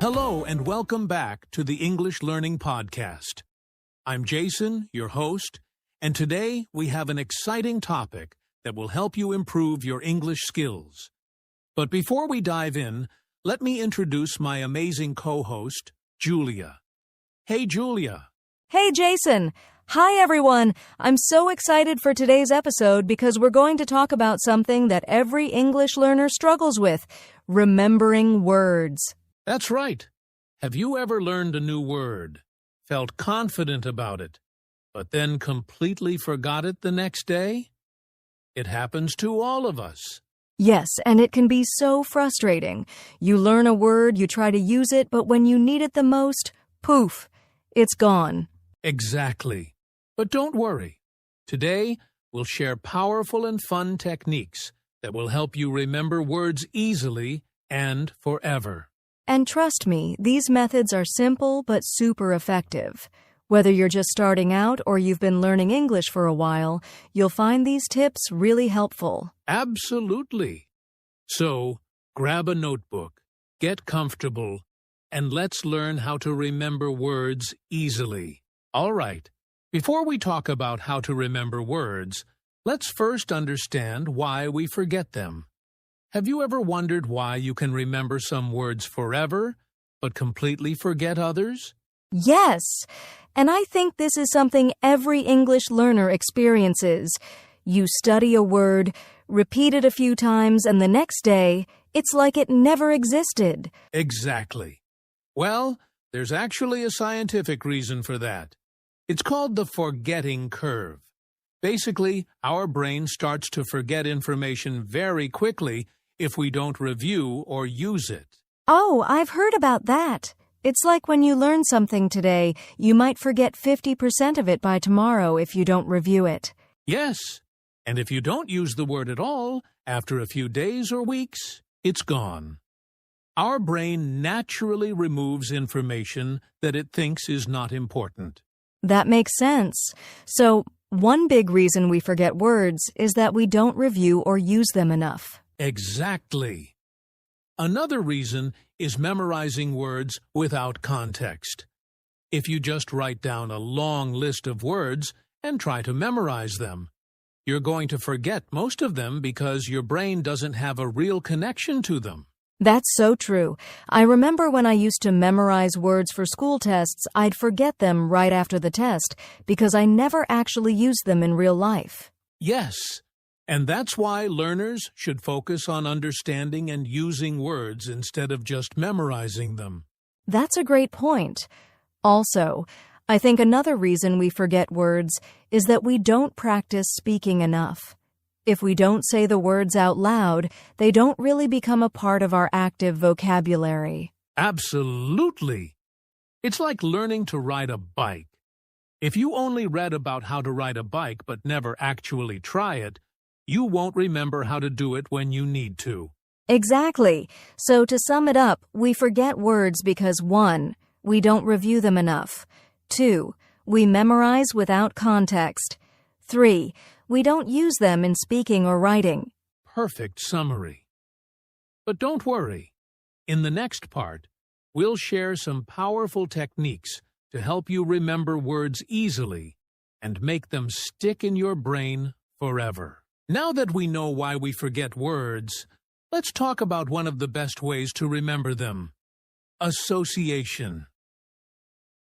Hello and welcome back to the English Learning Podcast. I'm Jason, your host, and today we have an exciting topic that will help you improve your English skills. But before we dive in, let me introduce my amazing co-host, Julia. Hey, Julia. Hey, Jason. Hi, everyone. I'm so excited for today's episode because we're going to talk about something that every English learner struggles with, remembering words. That's right. Have you ever learned a new word, felt confident about it, but then completely forgot it the next day? It happens to all of us. Yes, and it can be so frustrating. You learn a word, you try to use it, but when you need it the most, poof, it's gone. Exactly. But don't worry. Today, we'll share powerful and fun techniques that will help you remember words easily and forever. And trust me, these methods are simple but super effective. Whether you're just starting out or you've been learning English for a while, you'll find these tips really helpful. Absolutely. So, grab a notebook, get comfortable, and let's learn how to remember words easily. All right, before we talk about how to remember words, let's first understand why we forget them. Have you ever wondered why you can remember some words forever, but completely forget others? Yes, and I think this is something every English learner experiences. You study a word, repeat it a few times, and the next day, it's like it never existed. Exactly. Well, there's actually a scientific reason for that. It's called the forgetting curve. Basically, our brain starts to forget information very quickly if we don't review or use it. Oh, I've heard about that. It's like when you learn something today, you might forget 50% of it by tomorrow if you don't review it. Yes, and if you don't use the word at all, after a few days or weeks, it's gone. Our brain naturally removes information that it thinks is not important. That makes sense. So, one big reason we forget words is that we don't review or use them enough. Exactly. Another reason is memorizing words without context. If you just write down a long list of words and try to memorize them, you're going to forget most of them because your brain doesn't have a real connection to them. That's so true. I remember when I used to memorize words for school tests, I'd forget them right after the test because I never actually used them in real life. Yes, and that's why learners should focus on understanding and using words instead of just memorizing them. That's a great point. Also, I think another reason we forget words is that we don't practice speaking enough. If we don't say the words out loud, they don't really become a part of our active vocabulary. Absolutely. It's like learning to ride a bike. If you only read about how to ride a bike but never actually try it, you won't remember how to do it when you need to. Exactly. So to sum it up, we forget words because 1, we don't review them enough. 2, we memorize without context. 3, we don't use them in speaking or writing. Perfect summary. But don't worry. In the next part, we'll share some powerful techniques to help you remember words easily and make them stick in your brain forever. Now that we know why we forget words, let's talk about one of the best ways to remember them: association.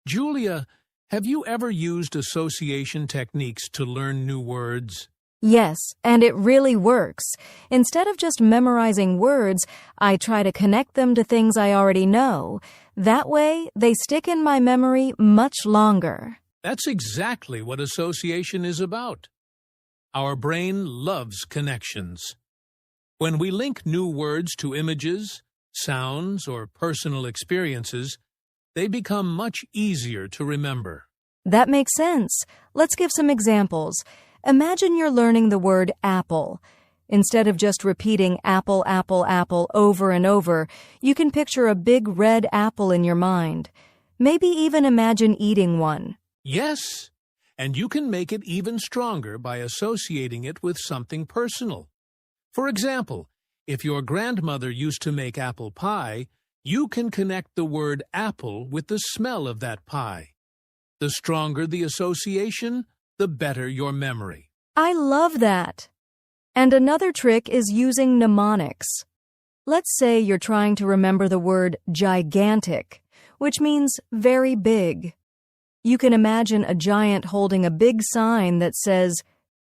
Julia, have you ever used association techniques to learn new words? Yes, and it really works. Instead of just memorizing words, I try to connect them to things I already know. That way, they stick in my memory much longer. That's exactly what association is about. Our brain loves connections. When we link new words to images, sounds, or personal experiences, they become much easier to remember. That makes sense. Let's give some examples. Imagine you're learning the word apple. Instead of just repeating apple, apple, apple over and over, you can picture a big red apple in your mind. Maybe even imagine eating one. Yes, and you can make it even stronger by associating it with something personal. For example, if your grandmother used to make apple pie, You can connect the word apple with the smell of that pie. The stronger the association, the better your memory. I love that. And another trick is using mnemonics. Let's say you're trying to remember the word gigantic, which means very big. You can imagine a giant holding a big sign that says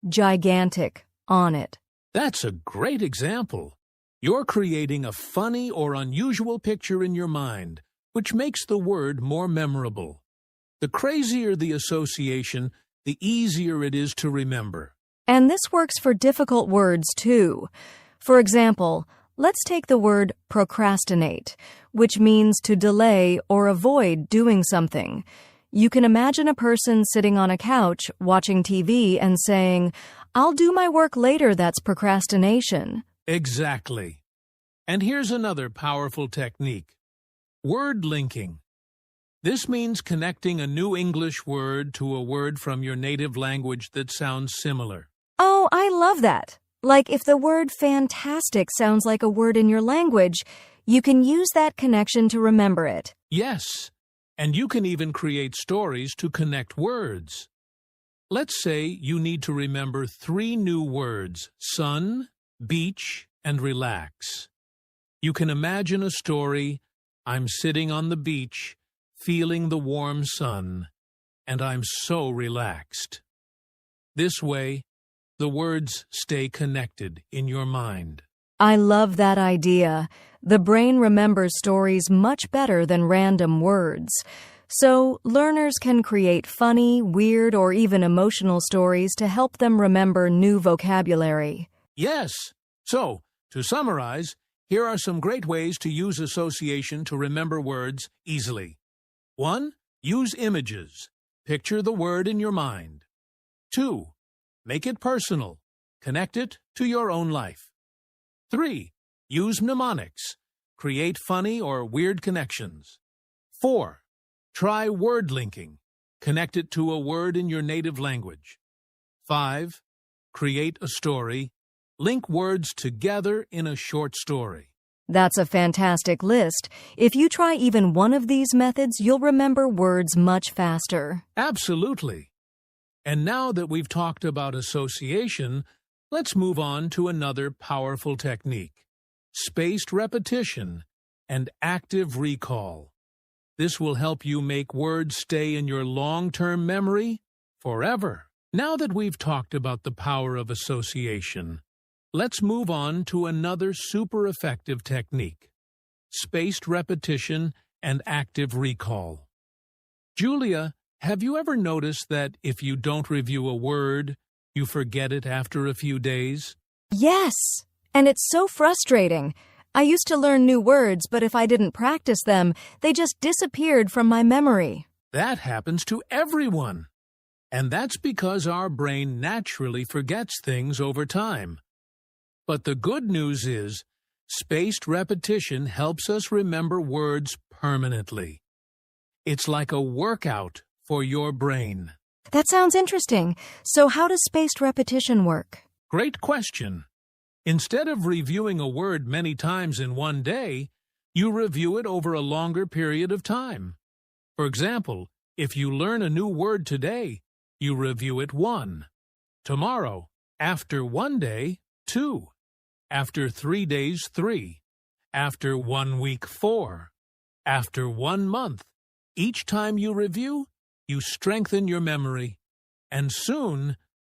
gigantic on it. That's a great example. You're creating a funny or unusual picture in your mind, which makes the word more memorable. The crazier the association, the easier it is to remember. And this works for difficult words, too. For example, let's take the word procrastinate, which means to delay or avoid doing something. You can imagine a person sitting on a couch watching TV and saying, "I'll do my work later, that's procrastination." Exactly. And here's another powerful technique. Word linking. This means connecting a new English word to a word from your native language that sounds similar. Oh, I love that. Like if the word fantastic sounds like a word in your language, you can use that connection to remember it. Yes, and you can even create stories to connect words. Let's say you need to remember 3 new words: sun, beach, and relax. You can imagine a story: I'm sitting on the beach, feeling the warm sun, and I'm so relaxed. This way, the words stay connected in your mind. I love that idea. The brain remembers stories much better than random words. So, learners can create funny, weird, or even emotional stories to help them remember new vocabulary. Yes. So, to summarize, here are some great ways to use association to remember words easily. 1. Use images. Picture the word in your mind. 2. Make it personal. Connect it to your own life. 3. Use mnemonics. Create funny or weird connections. 4. Try word linking. Connect it to a word in your native language. 5. Create a story. Link words together in a short story. That's a fantastic list. If you try even one of these methods, you'll remember words much faster. Absolutely. And now that we've talked about association, let's move on to another powerful technique: spaced repetition and active recall. This will help you make words stay in your long-term memory forever. Now that we've talked about the power of association, let's move on to another super effective technique: spaced repetition and active recall. Julia, have you ever noticed that if you don't review a word, you forget it after a few days? Yes, and it's so frustrating. I used to learn new words, but if I didn't practice them, they just disappeared from my memory. That happens to everyone. And that's because our brain naturally forgets things over time. But the good news is, spaced repetition helps us remember words permanently. It's like a workout for your brain. That sounds interesting. So how does spaced repetition work? Great question. Instead of reviewing a word many times in one day, you review it over a longer period of time. For example, if you learn a new word today, you review it 1. Tomorrow, after 1 day, 2. After 3 days, 3. After 1 week, 4. After 1 month. Each time you review, you strengthen your memory, and soon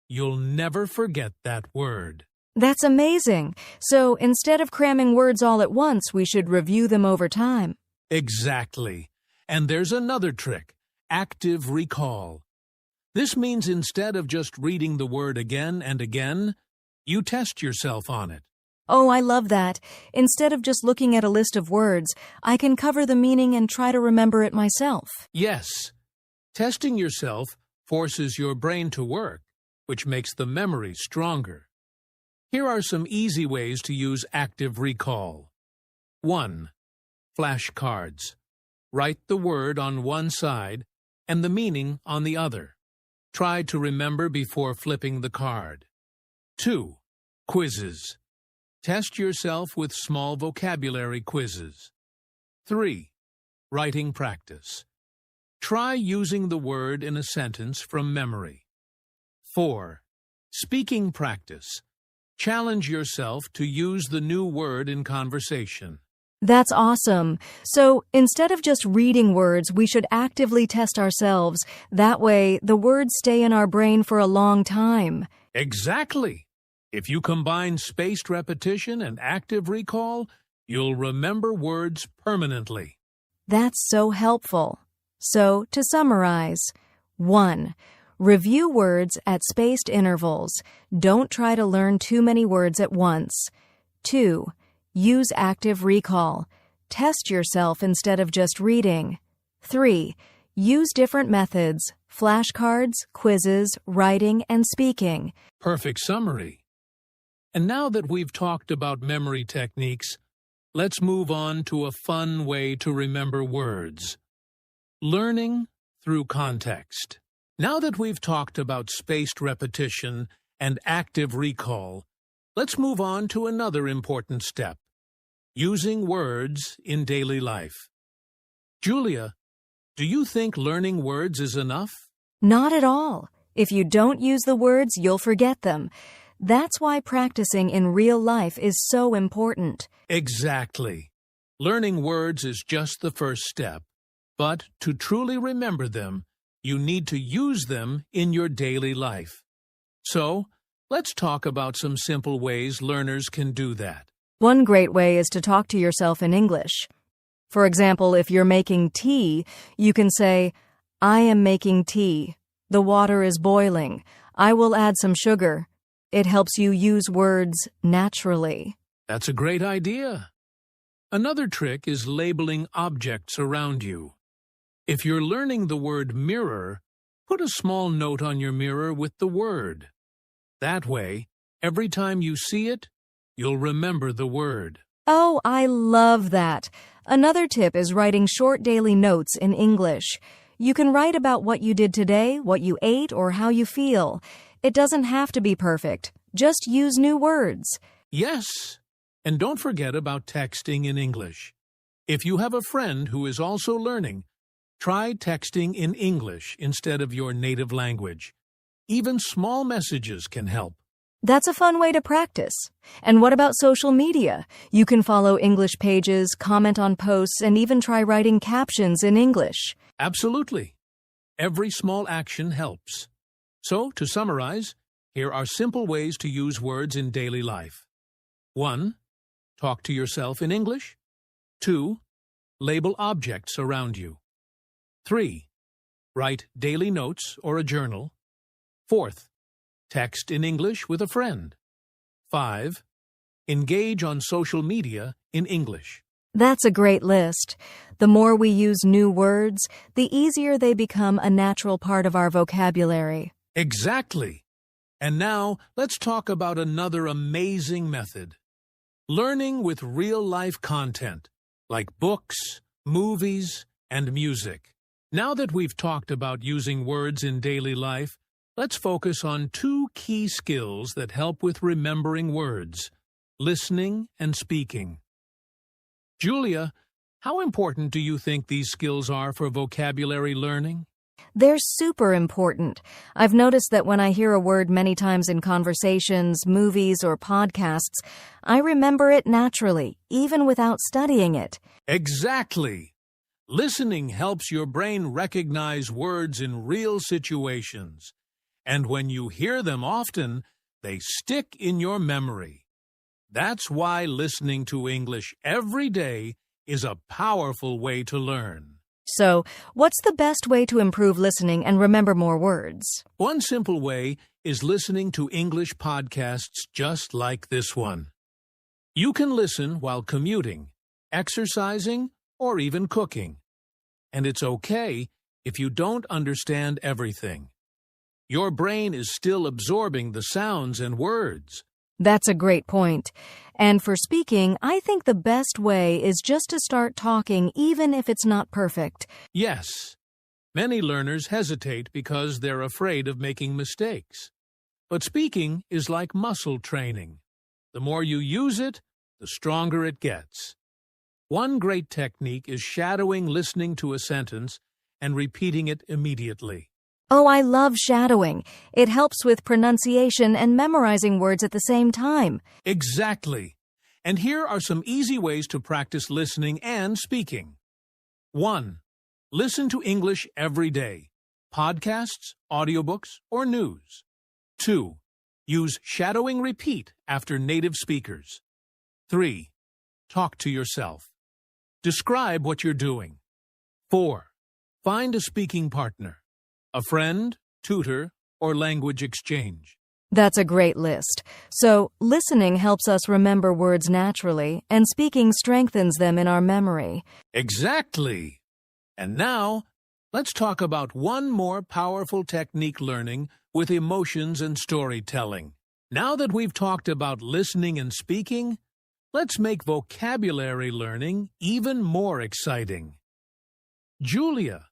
you'll never forget that word. That's amazing. So instead of cramming words all at once, we should review them over time. Exactly. And there's another trick: active recall. This means instead of just reading the word again and again, you test yourself on it. Oh, I love that. Instead of just looking at a list of words, I can cover the meaning and try to remember it myself. Yes. Testing yourself forces your brain to work, which makes the memory stronger. Here are some easy ways to use active recall. 1. Flashcards. Write the word on one side and the meaning on the other. Try to remember before flipping the card. 2. Quizzes. Test yourself with small vocabulary quizzes. 3. Writing practice. Try using the word in a sentence from memory. 4. Speaking practice. Challenge yourself to use the new word in conversation. That's awesome. So instead of just reading words, we should actively test ourselves. That way, the words stay in our brain for a long time. Exactly. If you combine spaced repetition and active recall, you'll remember words permanently. That's so helpful. So, to summarize, 1. Review words at spaced intervals. Don't try to learn too many words at once. 2. Use active recall. Test yourself instead of just reading. 3. Use different methods: flashcards, quizzes, writing, and speaking. Perfect summary. And now that we've talked about memory techniques, let's move on to a fun way to remember words. Learning through context. Now that we've talked about spaced repetition and active recall, let's move on to another important step: using words in daily life. Julia, do you think learning words is enough? Not at all. If you don't use the words, you'll forget them. That's why practicing in real life is so important. Exactly. Learning words is just the first step. But to truly remember them, you need to use them in your daily life. So, let's talk about some simple ways learners can do that. One great way is to talk to yourself in English. For example, if you're making tea, you can say, "I am making tea. The water is boiling. I will add some sugar." It helps you use words naturally. That's a great idea. Another trick is labeling objects around you. If you're learning the word mirror, put a small note on your mirror with the word. That way, every time you see it, you'll remember the word. Oh, I love that. Another tip is writing short daily notes in English. You can write about what you did today, what you ate, or how you feel. It doesn't have to be perfect. Just use new words. Yes, and don't forget about texting in English. If you have a friend who is also learning, try texting in English instead of your native language. Even small messages can help. That's a fun way to practice. And what about social media? You can follow English pages, comment on posts, and even try writing captions in English. Absolutely. Every small action helps. So, to summarize, here are simple ways to use words in daily life. 1. Talk to yourself in English. 2. Label objects around you. 3. Write daily notes or a journal. 4th. Text in English with a friend. 5. Engage on social media in English. That's a great list. The more we use new words, the easier they become a natural part of our vocabulary. Exactly. And now, let's talk about another amazing method. Learning with real-life content, like books, movies, and music. Now that we've talked about using words in daily life, let's focus on 2 key skills that help with remembering words: listening and speaking. Julia, how important do you think these skills are for vocabulary learning? They're super important. I've noticed that when I hear a word many times in conversations, movies, or podcasts, I remember it naturally, even without studying it. Exactly. Listening helps your brain recognize words in real situations. And when you hear them often, they stick in your memory. That's why listening to English every day is a powerful way to learn. So, what's the best way to improve listening and remember more words? One simple way is listening to English podcasts just like this one. You can listen while commuting, exercising, or even cooking. And it's okay if you don't understand everything. Your brain is still absorbing the sounds and words. That's a great point. And for speaking, I think the best way is just to start talking even if it's not perfect. Yes, many learners hesitate because they're afraid of making mistakes. But speaking is like muscle training. The more you use it, the stronger it gets. One great technique is shadowing listening to a sentence and repeating it immediately. Oh, I love shadowing. It helps with pronunciation and memorizing words at the same time. Exactly. And here are some easy ways to practice listening and speaking. 1. Listen to English every day. Podcasts, audiobooks, or news. 2. Use shadowing repeat after native speakers. 3. Talk to yourself. Describe what you're doing. 4. Find a speaking partner, a friend, tutor, or language exchange. That's a great list. So, listening helps us remember words naturally, and speaking strengthens them in our memory. Exactly. And now, let's talk about one more powerful technique learning with emotions and storytelling. Now that we've talked about listening and speaking, let's make vocabulary learning even more exciting. Julia,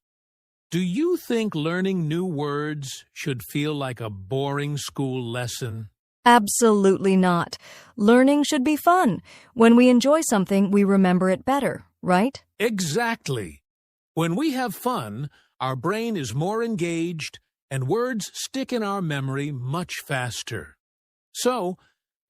do you think learning new words should feel like a boring school lesson? Absolutely not. Learning should be fun. When we enjoy something, we remember it better, right? Exactly. When we have fun, our brain is more engaged and words stick in our memory much faster. So,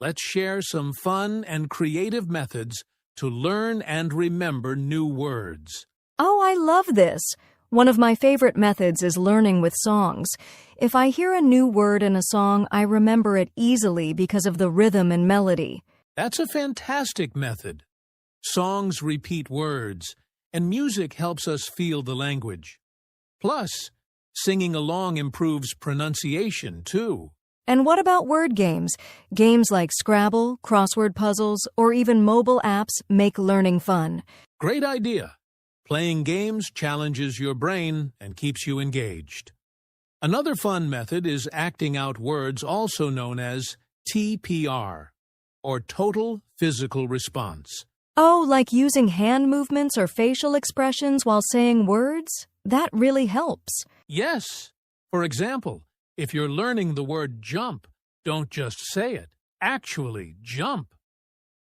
let's share some fun and creative methods to learn and remember new words. Oh, I love this. One of my favorite methods is learning with songs. If I hear a new word in a song, I remember it easily because of the rhythm and melody. That's a fantastic method. Songs repeat words, and music helps us feel the language. Plus, singing along improves pronunciation, too. And what about word games? Games like Scrabble, crossword puzzles, or even mobile apps make learning fun. Great idea. Playing games challenges your brain and keeps you engaged. Another fun method is acting out words, also known as TPR, or Total Physical Response. Oh, like using hand movements or facial expressions while saying words? That really helps. Yes. For example, if you're learning the word jump, don't just say it. Actually, jump.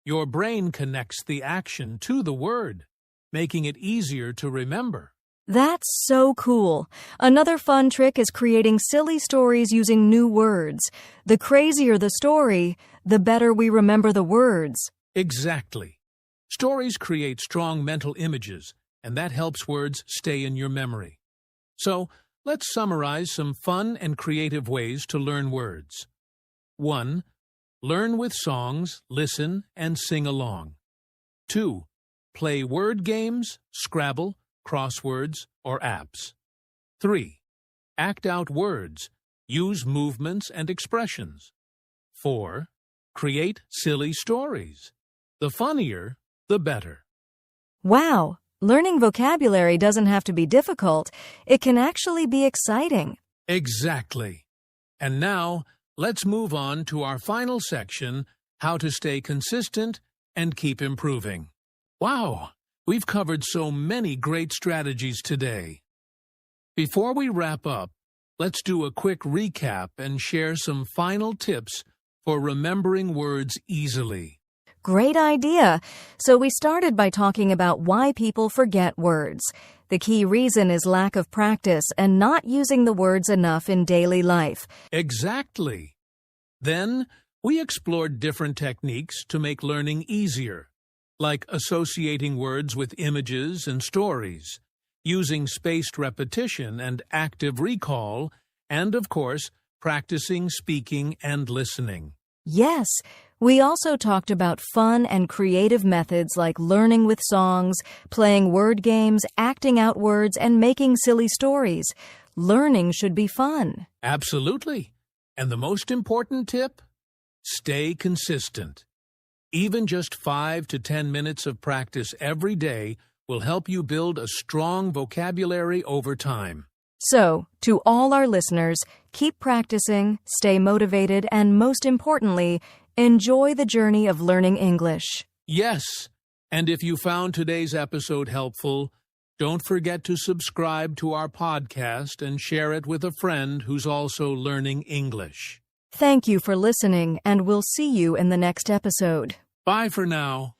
Your brain connects the action to the word, making it easier to remember. That's so cool. Another fun trick is creating silly stories using new words. The crazier the story, the better we remember the words. Exactly. Stories create strong mental images, and that helps words stay in your memory. So, let's summarize some fun and creative ways to learn words. 1. Learn with songs, listen, and sing along. 2. Play word games, Scrabble, crosswords, or apps. 3. Act out words. Use movements and expressions. 4. Create silly stories. The funnier, the better. Wow! Learning vocabulary doesn't have to be difficult. It can actually be exciting. Exactly. And now, let's move on to our final section, how to stay consistent and keep improving. Wow! We've covered so many great strategies today. Before we wrap up, let's do a quick recap and share some final tips for remembering words easily. Great idea. So we started by talking about why people forget words. The key reason is lack of practice and not using the words enough in daily life. Exactly. Then, we explored different techniques to make learning easier, like associating words with images and stories, using spaced repetition and active recall, and, of course, practicing speaking and listening. Yes, we also talked about fun and creative methods like learning with songs, playing word games, acting out words, and making silly stories. Learning should be fun. Absolutely. And the most important tip? Stay consistent. Even just 5 to 10 minutes of practice every day will help you build a strong vocabulary over time. So, to all our listeners, keep practicing, stay motivated, and most importantly, enjoy the journey of learning English. Yes, and if you found today's episode helpful, don't forget to subscribe to our podcast and share it with a friend who's also learning English. Thank you for listening, and we'll see you in the next episode. Bye for now.